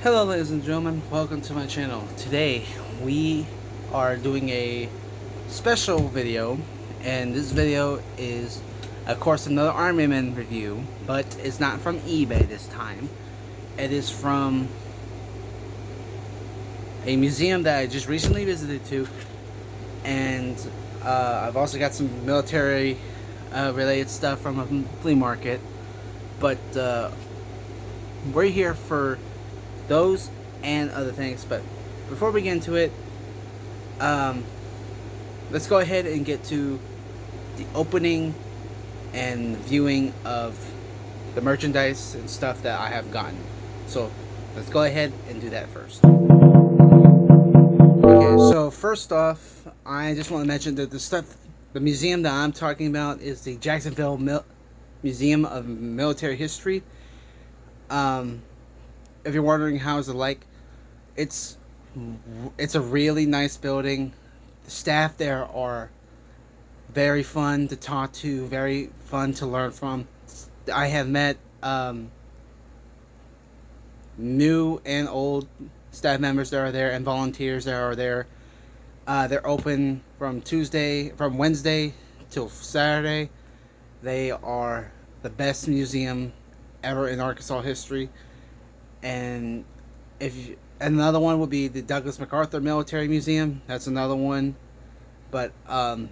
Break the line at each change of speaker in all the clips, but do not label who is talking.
Hello ladies and gentlemen, welcome to my channel. Today we are doing a special video, and this video is of course another Armament review, but it's not from eBay this time. It is from a museum that I just recently visited to, and I've also got some military related stuff from a flea market, but we're here for those and other things. But before we get into it, let's go ahead and get to the opening and viewing of the merchandise and stuff that I have gotten. So let's go ahead and do that first. Okay, so first off, I just want to mention that the museum that I'm talking about is the Jacksonville Museum of Military History. If you're wondering how is it like, it's a really nice building. The staff there are very fun to talk to, very fun to learn from. I have met new and old staff members that are there and volunteers that are there. They're open from Wednesday till Saturday. They are the best museum ever in Arkansas history. And another one would be the Douglas MacArthur Military Museum. That's another one. But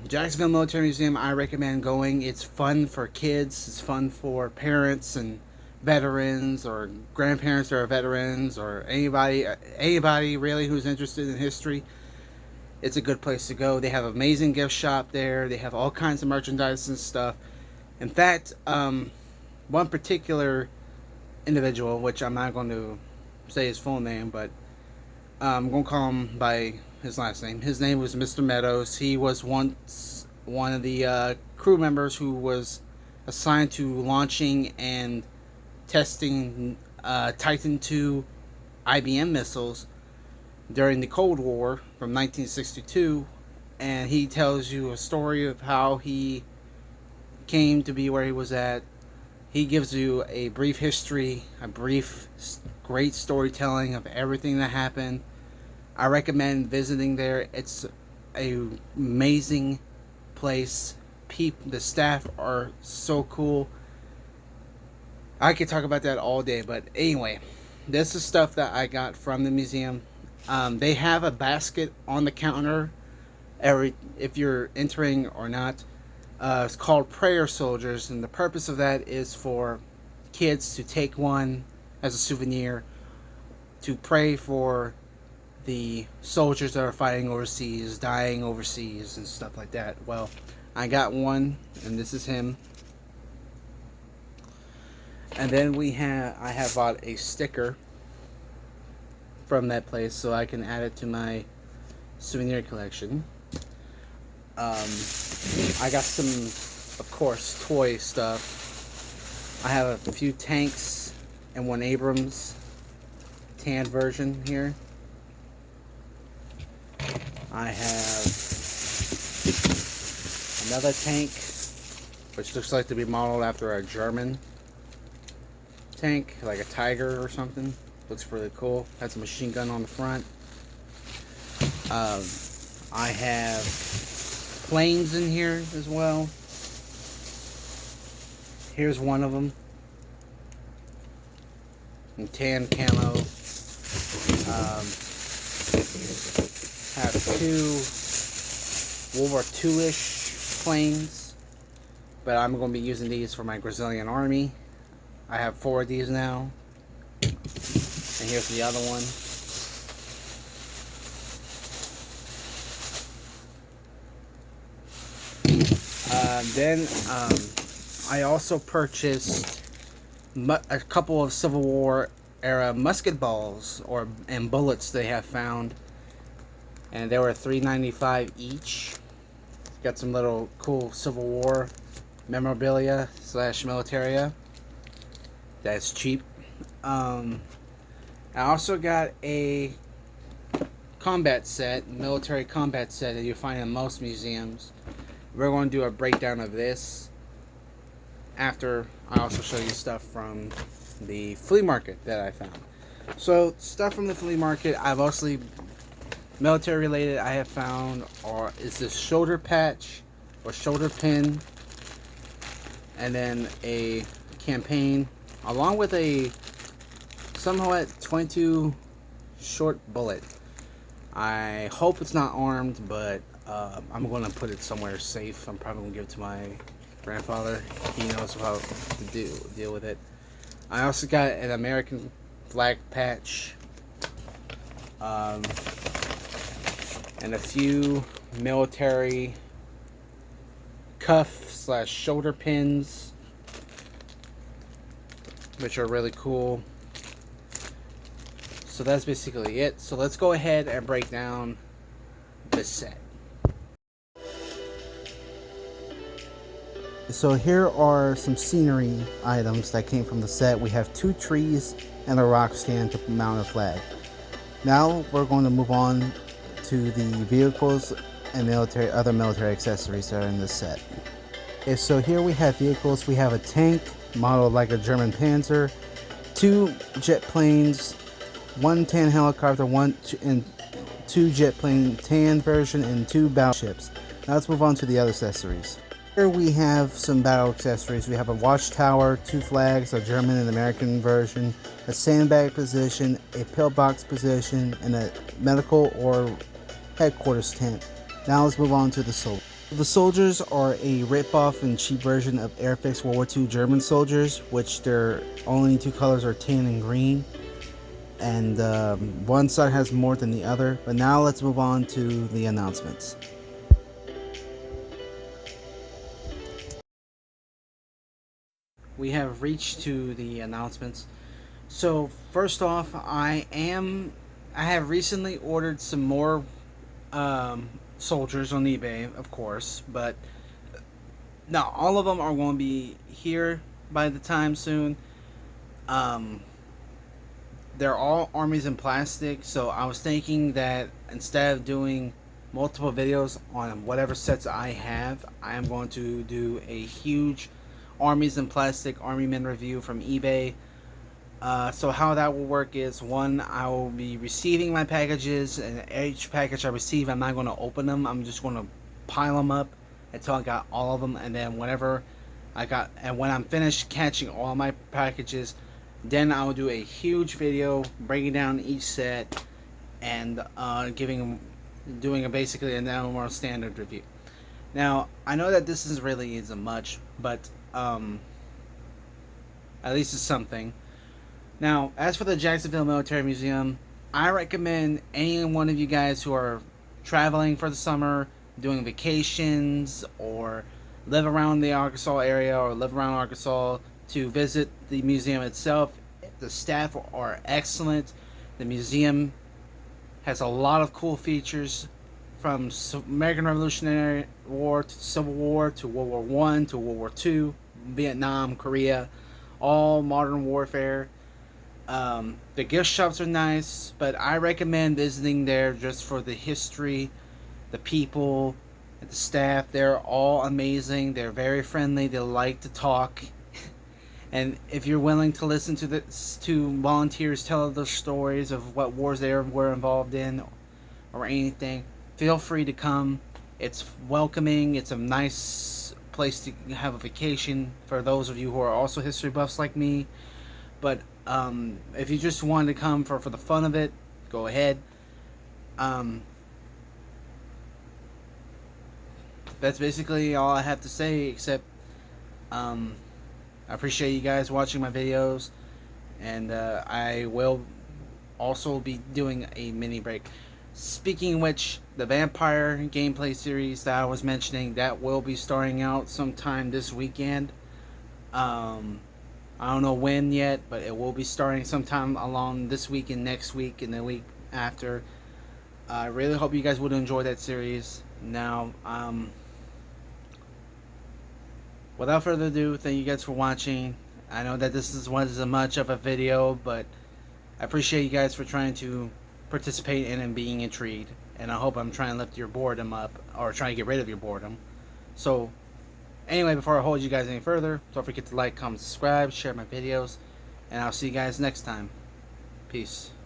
Jacksonville Military Museum, I recommend going. It's fun for kids. It's fun for parents and veterans or grandparents that are veterans or anybody really who's interested in history. It's a good place to go. They have an amazing gift shop there. They have all kinds of merchandise and stuff. In fact, one particular individual, which I'm not going to say his full name, but I'm going to call him by his last name. His name was Mr. Meadows. He was once one of the crew members who was assigned to launching and testing Titan II IBM missiles during the Cold War from 1962, and he tells you a story of how he came to be where he was at. He gives you a brief history, great storytelling of everything that happened. I recommend visiting there. It's an amazing place. The staff are so cool. I could talk about that all day, but anyway, this is stuff that I got from the museum. They have a basket on the counter if you're entering or not. It's called Prayer Soldiers, and the purpose of that is for kids to take one as a souvenir to pray for the soldiers that are fighting overseas, dying overseas, and stuff like that. Well, I got one, and this is him. And then I have bought a sticker from that place so I can add it to my souvenir collection. I got some, of course, toy stuff. I have a few tanks and one Abrams tan version here. I have another tank, which looks like to be modeled after a German tank, like a Tiger or something. Looks really cool. Has a machine gun on the front. I have planes in here as well. Here's one of them in tan camo. Have two World War II-ish planes, but I'm going to be using these for my Brazilian Army. I have 4 of these now, and here's the other one. Then I also purchased a couple of Civil War era musket balls and bullets they have found, and they were $3.95 each. Got some little cool Civil War memorabilia / Militaria. That's cheap. I also got a military combat set that you find in most museums. We're going to do a breakdown of this after I also show you stuff from the flea market that I found. So stuff from the flea market, I've mostly military related. I have found is this shoulder patch or shoulder pin, and then a campaign, along with a somewhat 22 short bullet. I hope it's not armed, but I'm going to put it somewhere safe. I'm probably going to give it to my grandfather. He knows how to deal with it. I also got an American flag patch, and a few military cuff / shoulder pins, which are really cool. So that's basically it. So let's go ahead and break down this set. So here are some scenery items that came from the set. We have 2 trees and a rock stand to mount a flag. Now we're going to move on to the vehicles and other military accessories that are in this set. Okay, so here we have vehicles. We have a tank modeled like a German Panzer, 2 jet planes, 1 tan helicopter, 2 jet plane tan version, and 2 battleships. Now let's move on to the other accessories. Here we have some battle accessories. We have a watchtower, 2 flags, a German and American version, a sandbag position, a pillbox position, and a medical or headquarters tent. Now let's move on to the soldiers. The soldiers are a rip-off and cheap version of Airfix World War II German soldiers, which their only 2 colors are tan and green. And one side has more than the other. But now let's move on to the announcements. We have reached to the announcements. So first off, I have recently ordered some more soldiers on eBay, of course, but now all of them are going to be here by the time soon. They're all armies in plastic, so I was thinking that instead of doing multiple videos on whatever sets I have, I am going to do a huge armies in plastic army men review from eBay. So how that will work is, one, I will be receiving my packages, and each package I receive, I'm not going to open them. I'm just going to pile them up until I got all of them, and then when I'm finished catching all my packages, then I'll do a huge video breaking down each set and doing basically a more standard review. Now I know that this isn't much, but at least it's something. Now, as for the Jacksonville Military Museum, I recommend any one of you guys who are traveling for the summer, doing vacations, or live around the Arkansas area or live around Arkansas, to visit the museum itself. The staff are excellent. The museum has a lot of cool features, from American Revolutionary War to Civil War to World War I to World War II, Vietnam, Korea, all modern warfare. The gift shops are nice, but I recommend visiting there just for the history, the people, the staff. They're all amazing. They're very friendly. They like to talk. And if you're willing to listen to volunteers tell their stories of what wars they were involved in or anything, feel free to come. It's welcoming. It's a nice place to have a vacation for those of you who are also history buffs like me. But if you just wanted to come for the fun of it, go ahead. That's basically all I have to say, except I appreciate you guys watching my videos, and I will also be doing a mini break. Speaking of which, the vampire gameplay series that I was mentioning, that will be starting out sometime this weekend. I don't know when yet, but it will be starting sometime along this week and next week and the week after. I really hope you guys would enjoy that series. Now, without further ado, thank you guys for watching. I know that this wasn't much of a video, but I appreciate you guys for trying to participate in and being intrigued. And I hope I'm trying to lift your boredom up, or trying to get rid of your boredom. So, anyway, before I hold you guys any further, don't forget to like, comment, subscribe, share my videos, and I'll see you guys next time. Peace.